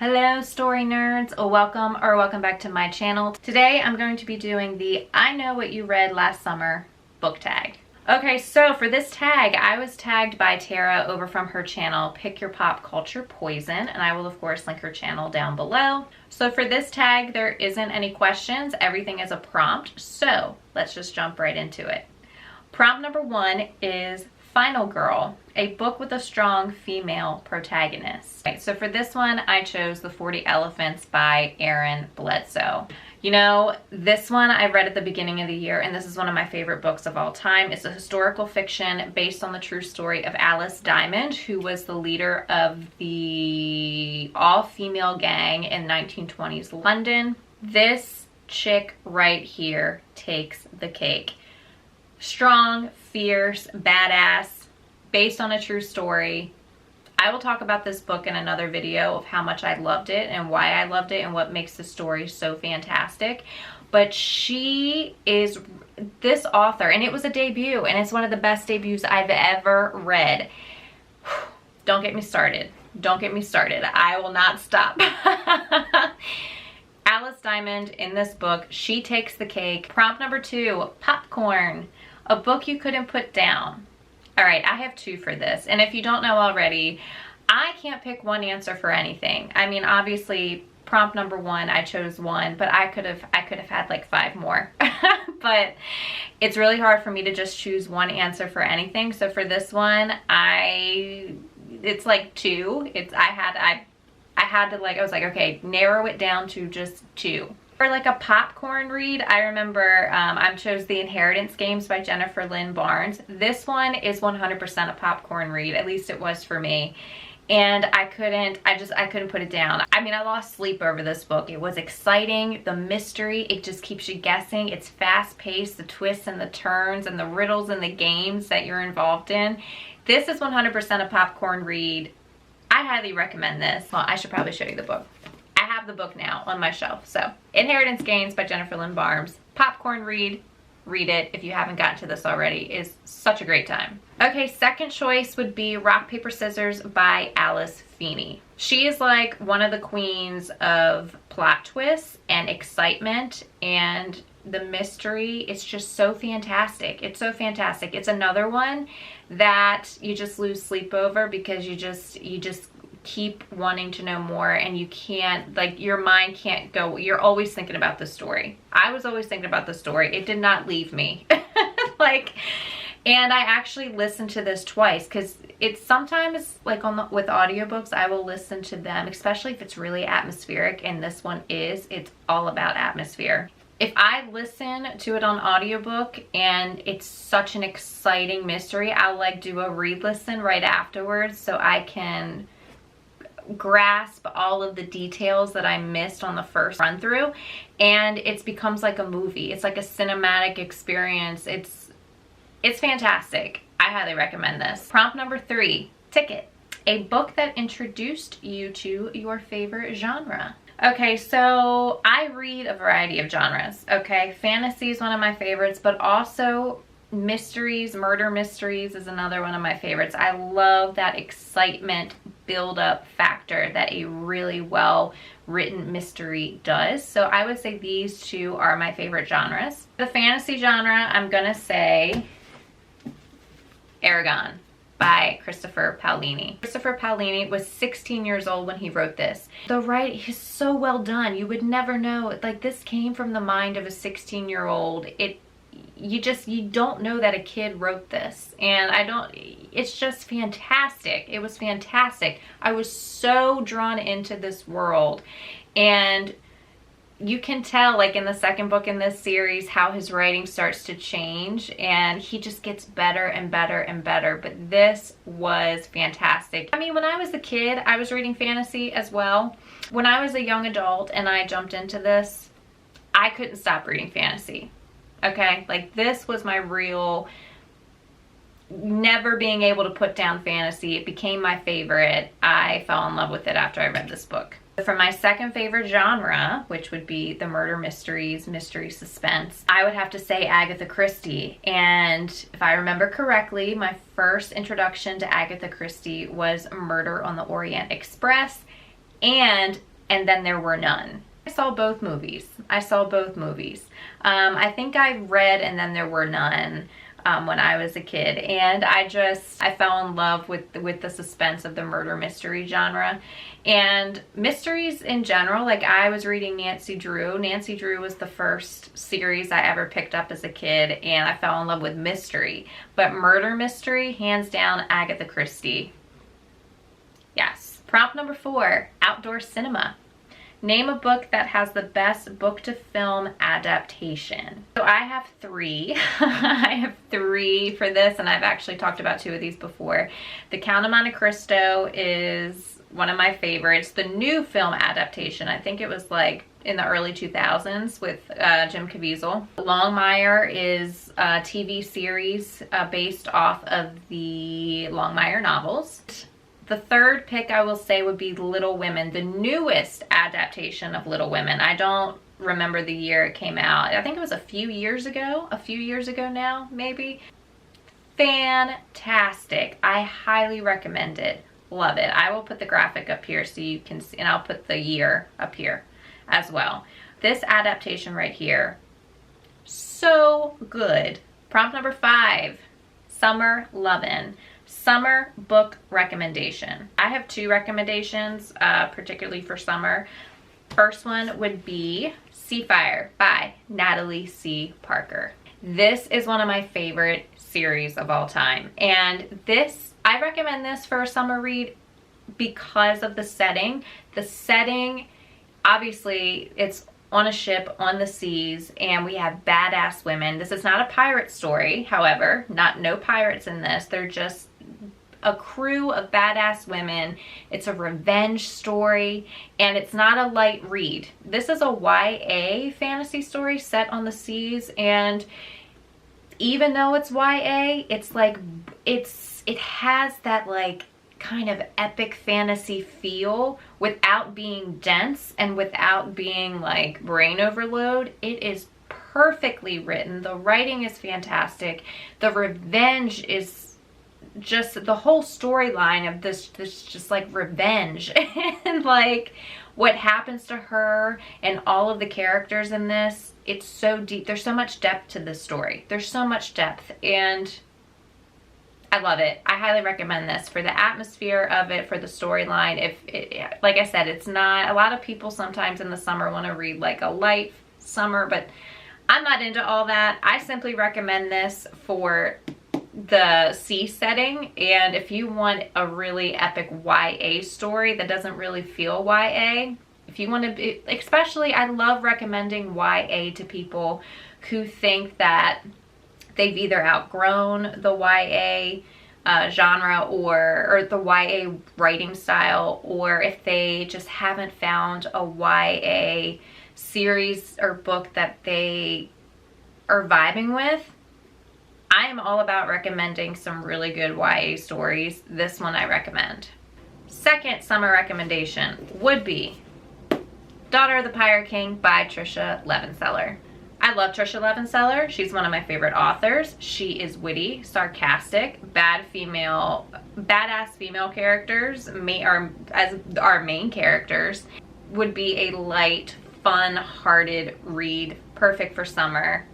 Hello story nerds, welcome back to my channel. Today I'm going to be doing the I Know What You Read Last Summer book tag. Okay, so for this tag, I was tagged by Tara over from her channel, Pick Your Pop Culture Poison, and I will of course link her channel down below. So for this tag, there isn't any questions, everything is a prompt, so let's just jump right into it. Prompt number 1 is Final Girl, a book with a strong female protagonist. Okay, so for this one, I chose The 40 Elephants by Erin Bledsoe. You know, this one I read at the beginning of the year, and this is one of my favorite books of all time. It's a historical fiction based on the true story of Alice Diamond, who was the leader of the all-female gang in 1920s London. This chick right here takes the cake. Strong, fierce, badass, based on a true story. I will talk about this book in another video of how much I loved it and why I loved it and what makes the story so fantastic. But she is this author, and it was a debut, and it's one of the best debuts I've ever read. Don't get me started. Don't get me started. I will not stop. Alice Diamond in this book, she takes the cake. Prompt number 2, popcorn. A book you couldn't put down. All right, I have 2 for this. And if you don't know already, I can't pick one answer for anything. I mean, obviously, prompt number 1, I chose 1, but I could have had like 5 more. But it's really hard for me to just choose one answer for anything. So for this one, it's like 2. I was like, okay, narrow it down to just 2. For like a popcorn read, I remember I chose The Inheritance Games by Jennifer Lynn Barnes. This one is 100% a popcorn read, at least it was for me. And I couldn't put it down. I mean, I lost sleep over this book. It was exciting, the mystery, it just keeps you guessing. It's fast paced, the twists and the turns and the riddles and the games that you're involved in. This is 100% a popcorn read. I highly recommend this. Well, I should probably show you the book. I have the book now on my shelf. So, Inheritance Games by Jennifer Lynn Barnes. Popcorn read. Read it if you haven't gotten to this already. It's such a great time. Okay, second choice would be Rock, Paper, Scissors by Alice Feeney. She is like one of the queens of plot twists and excitement and the mystery. It's just so fantastic. It's so fantastic. It's another one that you just lose sleep over because you just keep wanting to know more, and you can't, like, your mind can't go. You're always thinking about the story. I was always thinking about the story. It did not leave me. And I actually listened to this twice because it's sometimes like with audiobooks, I will listen to them, especially if it's really atmospheric, and this one is. It's all about atmosphere. If I listen to it on audiobook and it's such an exciting mystery, I'll like do a re-listen right afterwards so I can grasp all of the details that I missed on the first run through, and it becomes like a movie. It's like a cinematic experience. It's fantastic. I highly recommend this. Prompt number 3, Ticket, a book that introduced you to your favorite genre. Okay, so I read a variety of genres. Okay, fantasy is one of my favorites, but also mysteries, murder mysteries is another one of my favorites. I love that excitement build-up factor that a really well written mystery does. So I would say these 2 are my favorite genres. The fantasy genre, I'm gonna say Aragon by Christopher Paolini. Christopher Paolini was 16 years old when he wrote this. The writing is so well done. You would never know, like, this came from the mind of a 16-year-old. You don't know that a kid wrote this, and it's just fantastic. It was fantastic. I was so drawn into this world, and you can tell, like, in the second book in this series, how his writing starts to change, and he just gets better and better and better. But this was fantastic. I mean, when I was a kid, I was reading fantasy as well. When I was a young adult and I jumped into this, I couldn't stop reading fantasy. Okay, like, this was my real, never being able to put down fantasy. It became my favorite. I fell in love with it after I read this book. For my second favorite genre, which would be the murder mysteries, mystery suspense, I would have to say Agatha Christie. And if I remember correctly, my first introduction to Agatha Christie was Murder on the Orient Express. And and then there were none. I saw both movies. I think I read And Then There Were None when I was a kid, and I fell in love with the suspense of the murder mystery genre and mysteries in general. Like, I was reading Nancy Drew. Nancy Drew was the first series I ever picked up as a kid, and I fell in love with mystery. But murder mystery, hands down, Agatha Christie. Yes. Prompt number 4, outdoor cinema. Name a book that has the best book-to-film adaptation. So I have 3. I have 3 for this, and I've actually talked about 2 of these before. The Count of Monte Cristo is one of my favorites. The new film adaptation, I think it was like in the early 2000s with Jim Caviezel. Longmire is a TV series based off of the Longmire novels. The third pick I will say would be Little Women, the newest adaptation of Little Women. I don't remember the year it came out. I think it was a few years ago now, maybe. Fantastic. I highly recommend it. Love it. I will put the graphic up here so you can see, and I'll put the year up here as well. This adaptation right here, so good. Prompt number 5, Summer Lovin'. Summer book recommendation. I have 2 recommendations, particularly for summer. First one would be Seafire by Natalie C. Parker. This is one of my favorite series of all time. And I recommend this for a summer read because of the setting. The setting, obviously, it's on a ship on the seas, and we have badass women. This is not a pirate story, however, no pirates in this. They're just a crew of badass women. It's a revenge story, and it's not a light read. This is a YA fantasy story set on the seas, and even though it's YA, it's like it has that like kind of epic fantasy feel without being dense and without being like brain overload. It is perfectly written. The writing is fantastic. The revenge is just the whole storyline of this just like revenge and like what happens to her and all of the characters in this. It's so deep. There's so much depth to this story. There's so much depth, and I love it. I highly recommend this for the atmosphere of it, for the storyline. Like I said, it's not, a lot of people sometimes in the summer want to read like a light summer, but I'm not into all that. I simply recommend this for the sea setting, and if you want a really epic YA story that doesn't really feel YA, if you want to be, especially, I love recommending YA to people who think that they've either outgrown the YA genre or the YA writing style, or if they just haven't found a YA series or book that they are vibing with. I am all about recommending some really good YA stories. This one I recommend. Second summer recommendation would be Daughter of the Pirate King by Tricia Levenseller. I love Tricia Levenseller. She's one of my favorite authors. She is witty, sarcastic, badass female characters as our main characters. Would be a light, fun-hearted read, perfect for summer.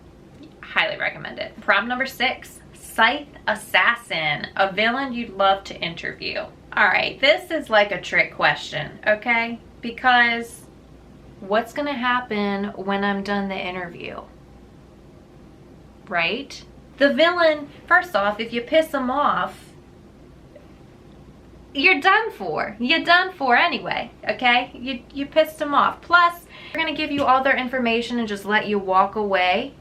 Highly recommend it. Prompt number 6, Scythe Assassin, a villain you'd love to interview. All right, this is like a trick question, okay? Because what's gonna happen when I'm done the interview, right? The villain, first off, if you piss them off, you're done for. You're done for anyway, okay? You pissed them off. Plus, they're gonna give you all their information and just let you walk away.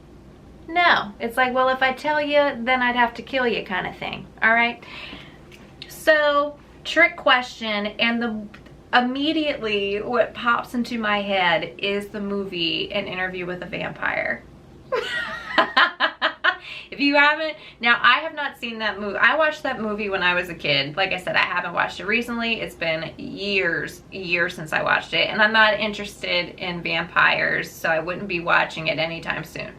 No, it's like, well, if I tell you, then I'd have to kill you kind of thing, all right? So, trick question, and immediately what pops into my head is the movie An Interview with a Vampire. If you haven't, now I have not seen that movie. I watched that movie when I was a kid. Like I said, I haven't watched it recently. It's been years since I watched it, and I'm not interested in vampires, so I wouldn't be watching it anytime soon.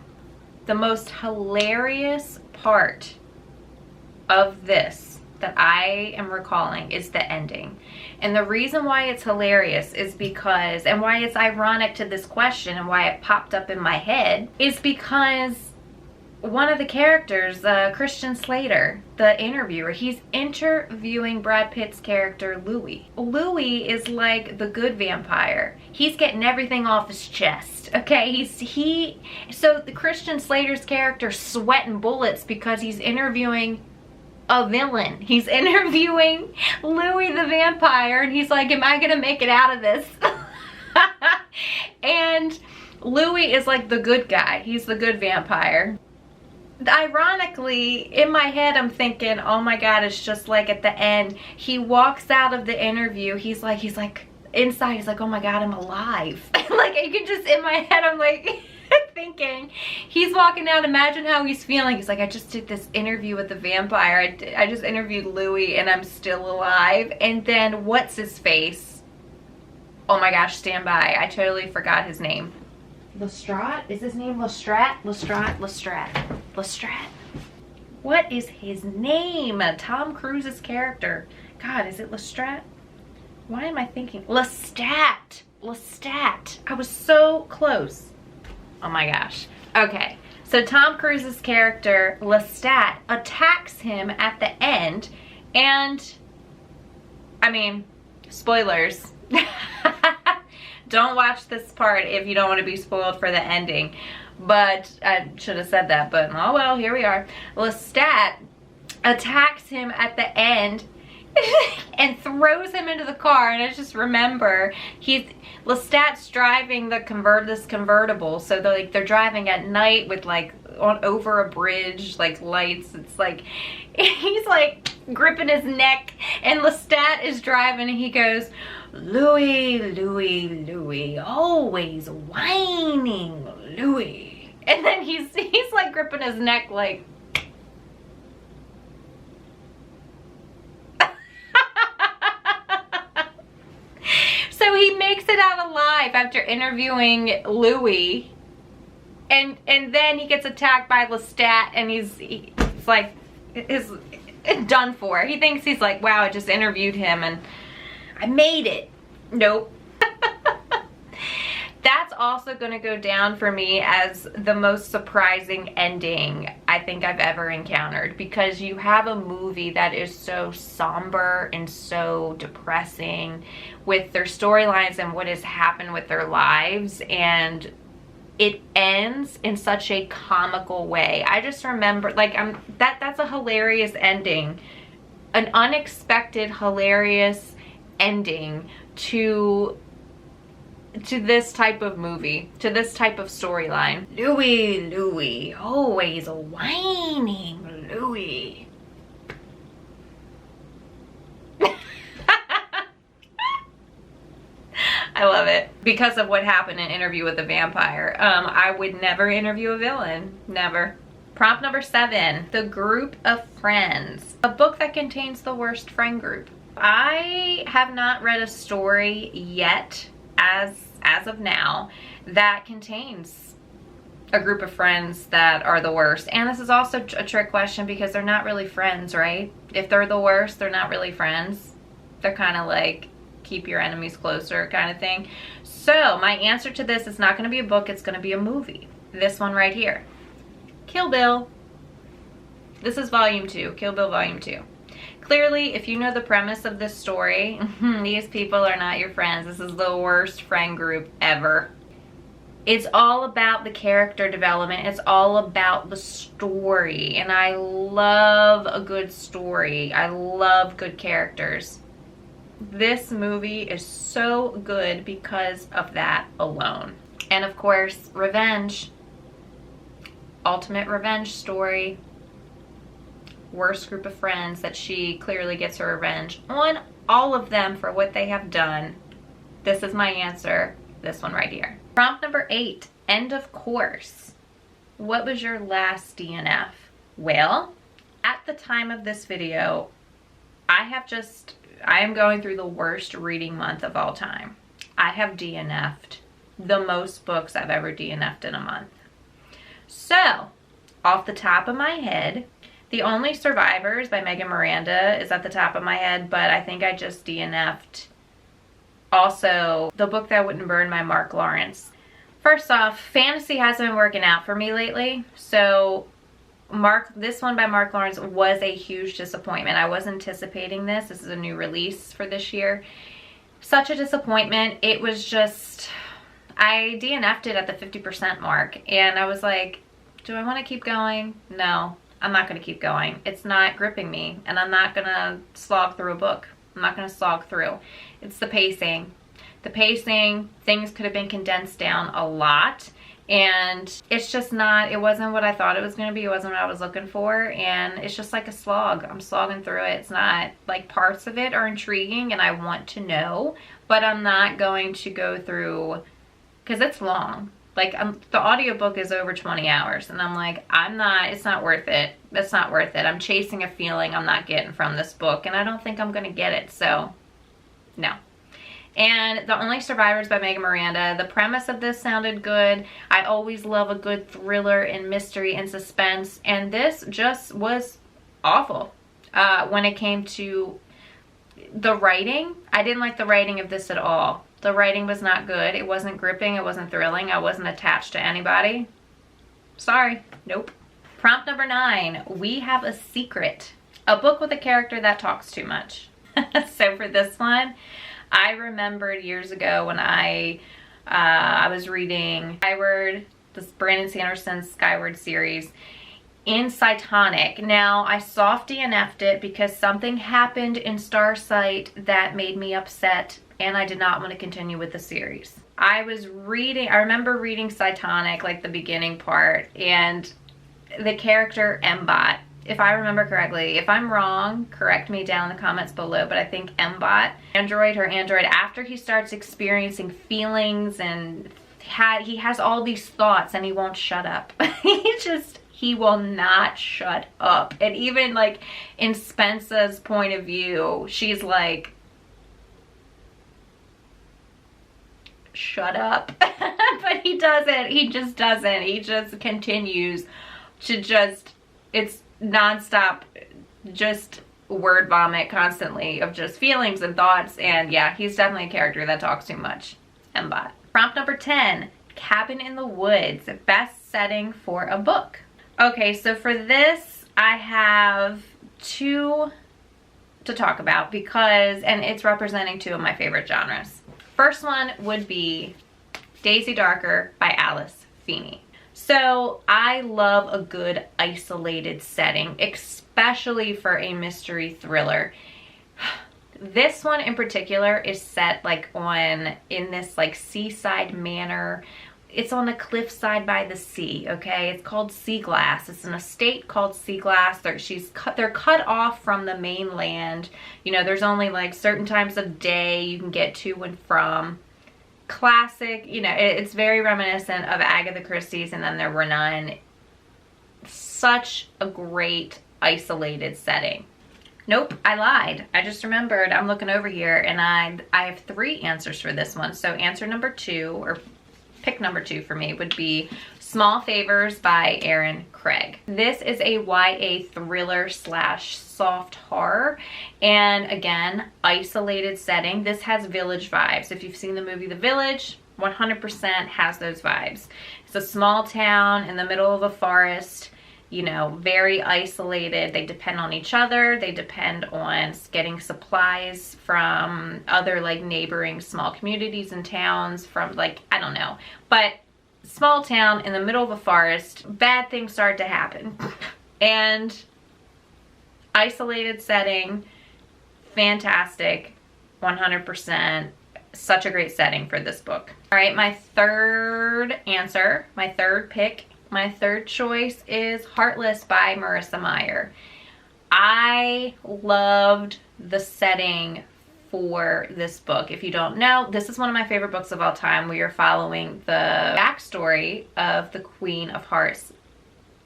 The most hilarious part of this that I am recalling is the ending. And the reason why it's hilarious is because, and why it's ironic to this question and why it popped up in my head, is because one of the characters, Christian Slater, the interviewer, he's interviewing Brad Pitt's character, Louis. Louis is like the good vampire. He's getting everything off his chest, okay? So the Christian Slater's character sweating bullets because he's interviewing a villain. He's interviewing Louis the vampire, and he's like, am I gonna make it out of this? And Louis is like the good guy. He's the good vampire. Ironically, in my head, I'm thinking, oh my God, it's just like at the end, he walks out of the interview, he's like, inside, he's like, oh my God, I'm alive. Like, you can just, in my head, I'm like, thinking, he's walking out, imagine how he's feeling. He's like, I just did this interview with the vampire. I just interviewed Louis and I'm still alive. And then, what's his face? Oh my gosh, stand by. I totally forgot his name. Lestrade? Is his name Lestrade? Lestrade. What is his name? Tom Cruise's character. God, is it Lestrade? Why am I thinking? Lestat. I was so close. Oh my gosh. Okay. So Tom Cruise's character, Lestat, attacks him at the end. And, I mean, spoilers. Don't watch this part if you don't want to be spoiled for the ending. But I should have said that, but oh well, here we are. Lestat attacks him at the end and throws him into the car. And I just remember, Lestat's driving this convertible. So they're driving at night with like over a bridge, like lights. It's like, he's like gripping his neck, and Lestat is driving, and he goes, Louis, always whining, Louis. And then he's like gripping his neck like, so he makes it out alive after interviewing Louis, and then he gets attacked by Lestat, and he's like, is done for. He thinks he's like, wow, I just interviewed him and I made it. Nope. That's also going to go down for me as the most surprising ending I think I've ever encountered, because you have a movie that is so somber and so depressing with their storylines and what has happened with their lives, and it ends in such a comical way. I just remember, like, that's a hilarious ending, an unexpected hilarious ending to this type of movie, to this type of storyline. Louis, always whining, Louis. I love it. Because of what happened in Interview with the Vampire. I would never interview a villain. Never. Prompt number 7, The Group of Friends. A book that contains the worst friend group. I have not read a story yet, as of now, that contains a group of friends that are the worst. And this is also a trick question because they're not really friends, right? If they're the worst, they're not really friends. They're kind of like keep your enemies closer kind of thing. So my answer to this is not going to be a book, it's going to be a movie. This one right here. Kill Bill. This is volume 2, Kill Bill volume 2. Clearly, if you know the premise of this story, these people are not your friends. This is the worst friend group ever. It's all about the character development. It's all about the story. And I love a good story. I love good characters. This movie is so good because of that alone. And of course, revenge. Ultimate revenge story. Worst group of friends that she clearly gets her revenge on all of them for what they have done. This is my answer. This one right here. Prompt number 8, end of course. What was your last DNF? Well, at the time of this video, I am going through the worst reading month of all time. I have DNF'd the most books I've ever DNF'd in a month. So, off the top of my head, The Only Survivors by Megan Miranda is at the top of my head, but I think I just DNF'd also The Book That Wouldn't Burn by Mark Lawrence. First off, fantasy hasn't been working out for me lately, so this one by Mark Lawrence was a huge disappointment. I was anticipating this. This is a new release for this year. Such a disappointment. It was just, I DNF'd it at the 50% mark, and I was like, do I want to keep going? No, I'm not going to keep going. It's not gripping me, and I'm not going to slog through a book. I'm not going to slog through. It's the pacing. The pacing, things could have been condensed down a lot, and it's just not, it wasn't what I thought it was going to be. It wasn't what I was looking for, and it's just like a slog. I'm slogging through it. It's not, like, parts of it are intriguing and I want to know, but I'm not going to go through, because it's long. Like, the audiobook is over 20 hours, and I'm like, it's not worth it. It's not worth it. I'm chasing a feeling I'm not getting from this book, and I don't think I'm going to get it, so no. And The Only Survivors by Megan Miranda. The premise of this sounded good. I always love a good thriller and mystery and suspense, and this just was awful. When it came to the writing, I didn't like the writing of this at all. The writing was not good. It wasn't gripping. It wasn't thrilling. I wasn't attached to anybody. Sorry. Nope. Prompt number 9. We Have a Secret. A book with a character that talks too much. So for this one, I remembered years ago when I was reading Skyward, this Brandon Sanderson's Skyward series, in Scythe. Now, I soft DNF'd it because something happened in Starsight that made me upset, and I did not want to continue with the series. I remember reading Scythe, like the beginning part, and the character Mbot, if I remember correctly, if I'm wrong, correct me down in the comments below, but I think Mbot, android, after he starts experiencing feelings and he has all these thoughts and he won't shut up. He will not shut up. And even like in Spence's point of view, she's like, shut up. But he doesn't. He just doesn't. He just continues to it's nonstop, just word vomit constantly of just feelings and thoughts. And yeah, he's definitely a character that talks too much. Mbot. Prompt number 10. Cabin in the Woods. Best setting for a book. Okay, so for this, I have 2 to talk about and it's representing 2 of my favorite genres. First one would be Daisy Darker by Alice Feeney. So I love a good isolated setting, especially for a mystery thriller. This one in particular is set like in this like seaside manor. It's on a cliffside by the sea, okay? It's called Sea Glass. It's an estate called Sea Glass. They're cut off from the mainland. You know, there's only like certain times of day you can get to and from. Classic, you know, it's very reminiscent of Agatha Christie's And Then There Were None. Such a great isolated setting. Nope, I lied. I just remembered. I'm looking over here and I have 3 answers for this one. So answer number 2, or pick number 2 for me, would be Small Favors by Erin Craig. This is a YA thriller / soft horror, and again, isolated setting. This has Village vibes. If you've seen the movie The Village, 100% has those vibes. It's a small town in the middle of a forest, you know, very isolated. They depend on each other. They depend on getting supplies from other like neighboring small communities and towns from like, I don't know, but small town in the middle of a forest, bad things start to happen. And isolated setting, fantastic, 100%, such a great setting for this book. All right, my third answer, my third pick, my third choice is Heartless by Marissa Meyer. I loved the setting for this book. If you don't know, this is one of my favorite books of all time. We are following the backstory of the Queen of Hearts,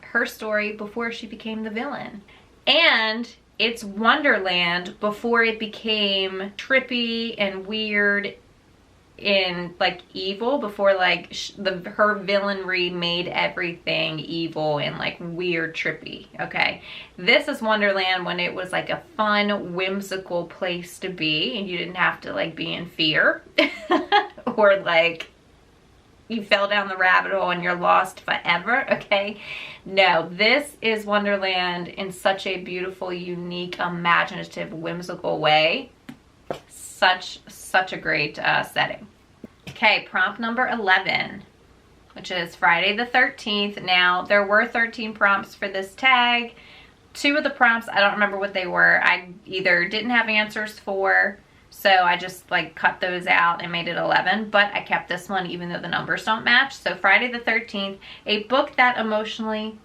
her story before she became the villain. And it's Wonderland before it became trippy and weird in like evil before like her villainry made everything evil and like weird, trippy. Okay, this is Wonderland when it was like a fun, whimsical place to be, and you didn't have to like be in fear or like you fell down the rabbit hole and you're lost forever. Okay, no, this is Wonderland in such a beautiful, unique, imaginative, whimsical way. Such a great setting. Okay, prompt number 11, which is Friday the 13th. Now, there were 13 prompts for this tag. 2 of the prompts, I don't remember what they were. I either didn't have answers for, so I just like cut those out and made it 11, but I kept this one even though the numbers don't match. So Friday the 13th, a book that emotionally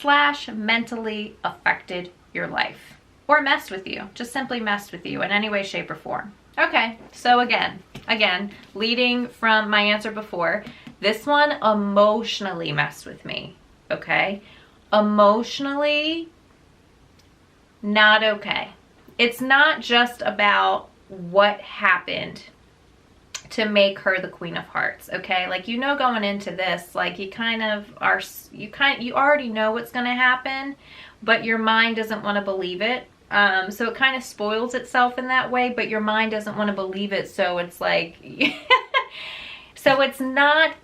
/ mentally affected your life. Or messed with you, just simply messed with you in any way, shape, or form. Okay, so again, leading from my answer before, this one emotionally messed with me, okay? Emotionally, not okay. It's not just about what happened to make her the Queen of Hearts, okay? Like, you know, going into this, like, you already know what's gonna happen, but your mind doesn't want to believe it. So it kind of spoils itself in that way, but your mind doesn't want to believe it, so it's like so it's not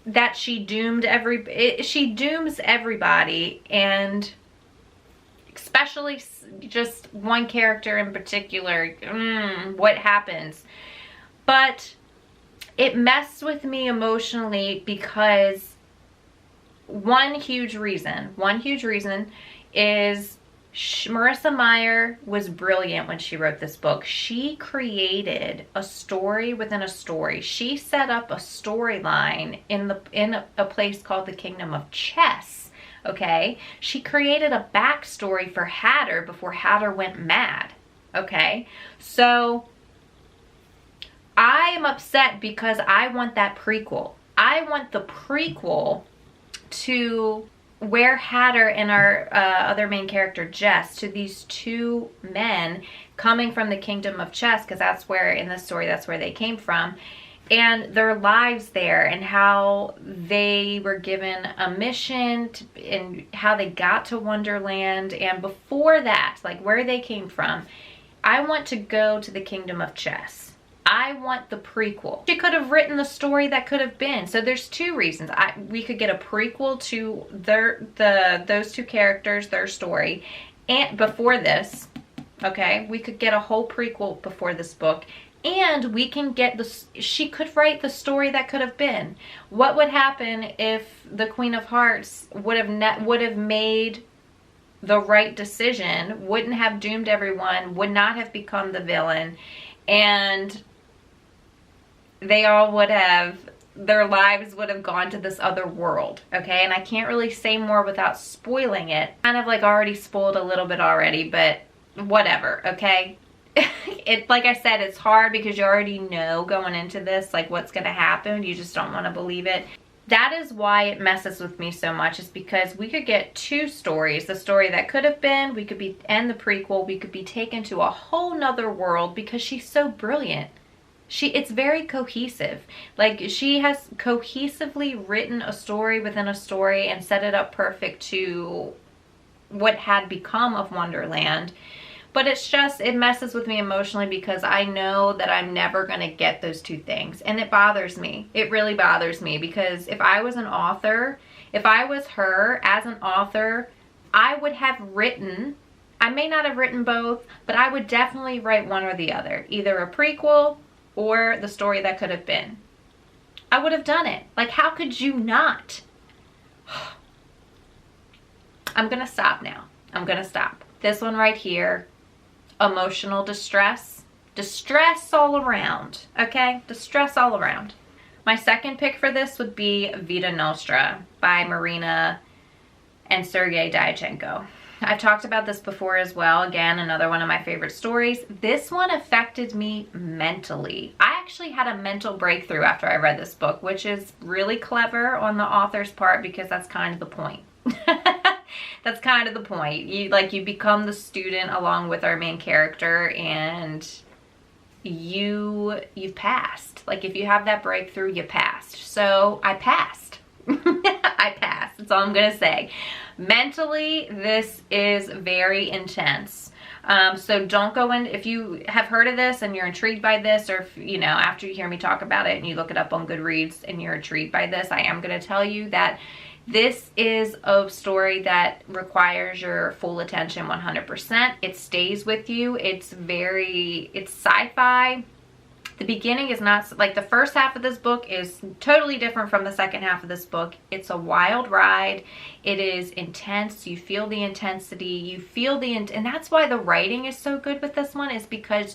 that she doomed she dooms everybody, and especially just one character in particular. What happens? But it messed with me emotionally because one huge reason is Marissa Meyer was brilliant when she wrote this book. She created a story within a story. She set up a storyline in a place called the Kingdom of Chess. Okay, she created a backstory for Hatter before Hatter went mad. Okay, so I am upset because I want that prequel. I want the prequel to where Hatter and our other main character Jess, to these 2 men coming from the Kingdom of Chess, because that's where, in this story, that's where they came from, and their lives there, and how they were given a mission and how they got to Wonderland, and before that, like where they came from. I want to go to the Kingdom of Chess. I want the prequel. She could have written the story that could have been. So there's 2 reasons. We could get a prequel to those 2 characters, their story, and before this, okay? We could get a whole prequel before this book, and we can get she could write the story that could have been. What would happen if the Queen of Hearts would have made the right decision, wouldn't have doomed everyone, would not have become the villain, and they all would have, their lives would have gone to this other world, okay? And I can't really say more without spoiling it. Kind of like already spoiled a little bit already, but whatever, okay? Like I said, it's hard because you already know going into this, like what's gonna happen. You just don't want to believe it. That is why it messes with me so much, is because we could get 2 stories. The story that could have been, and the prequel, we could be taken to a whole nother world because she's so brilliant. It's very cohesive. Like, she has cohesively written a story within a story and set it up perfect to what had become of Wonderland. But it's just, it messes with me emotionally because I know that I'm never going to get those 2 things. And it bothers me. It really bothers me because if I was an author, if I was her as an author, I would have written, I may not have written both, but I would definitely write one or the other. Either a prequel or the story that could have been. I would have done it. Like, how could you not? I'm gonna stop now. I'm gonna stop. This one right here, emotional distress. Distress all around, okay? Distress all around. My second pick for this would be Vita Nostra by Marina and Sergei Diachenko. I've talked about this before as well. Again, another one of my favorite stories. This one affected me mentally. I actually had a mental breakthrough after I read this book, which is really clever on the author's part because that's kind of the point. That's kind of the point. You become the student along with our main character, and you've passed. Like if you have that breakthrough, you passed. So I passed. I passed. That's all I'm gonna say. Mentally, this is very intense. So don't go in, if you have heard of this and you're intrigued by this, or if, you know, after you hear me talk about it and you look it up on Goodreads and you're intrigued by this, I am going to tell you that this is a story that requires your full attention 100%. It stays with you. It's sci-fi. The beginning is not, like the first half of this book is totally different from the second half of this book. It's a wild ride. It is intense. You feel the intensity. You feel and that's why the writing is so good with this one, is because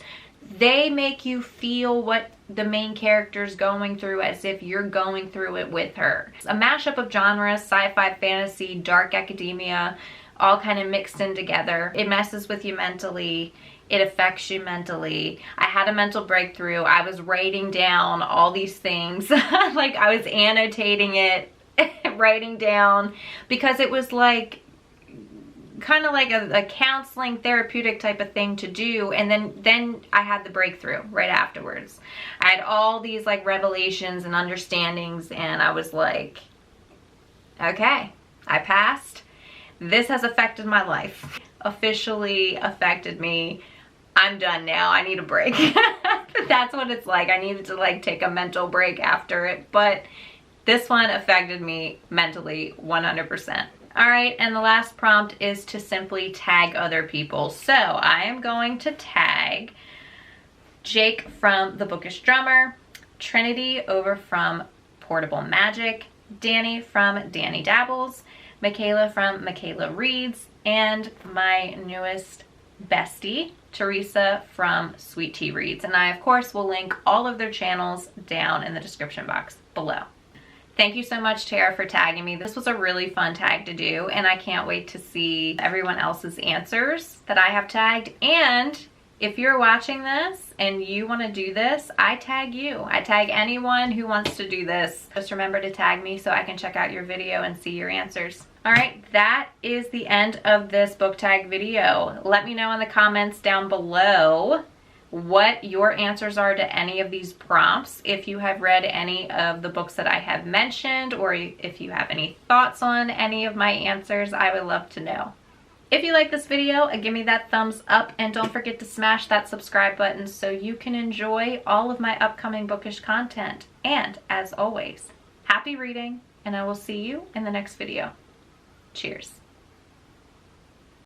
they make you feel what the main character's going through as if you're going through it with her. It's a mashup of genres, sci-fi, fantasy, dark academia, all kind of mixed in together. It messes with you mentally. It affects you mentally. I had a mental breakthrough. I was writing down all these things. Like I was annotating it, writing down, because it was like kind of like a counseling therapeutic type of thing to do. And then I had the breakthrough right afterwards. I had all these like revelations and understandings, and I was like, okay, I passed. This has affected my life. Officially affected me. I'm done now. I need a break. That's what it's like. I needed to like take a mental break after it, but this one affected me mentally 100%. All right, and the last prompt is to simply tag other people. So I am going to tag Jake from The Bookish Drummer, Trinity over from Portable Magic, Danny from Danny Dabbles, Michaela from Michaela Reads, and my newest bestie, Teresa from Sweet Tea Reads. And I, of course, will link all of their channels down in the description box below. Thank you so much, Tara, for tagging me. This was a really fun tag to do, and I can't wait to see everyone else's answers that I have tagged. And if you're watching this and you want to do this, I tag you. I tag anyone who wants to do this. Just remember to tag me so I can check out your video and see your answers. All right, that is the end of this book tag video. Let me know in the comments down below what your answers are to any of these prompts. If you have read any of the books that I have mentioned, or if you have any thoughts on any of my answers, I would love to know. If you like this video, give me that thumbs up, and don't forget to smash that subscribe button so you can enjoy all of my upcoming bookish content. And as always, happy reading, and I will see you in the next video. Cheers.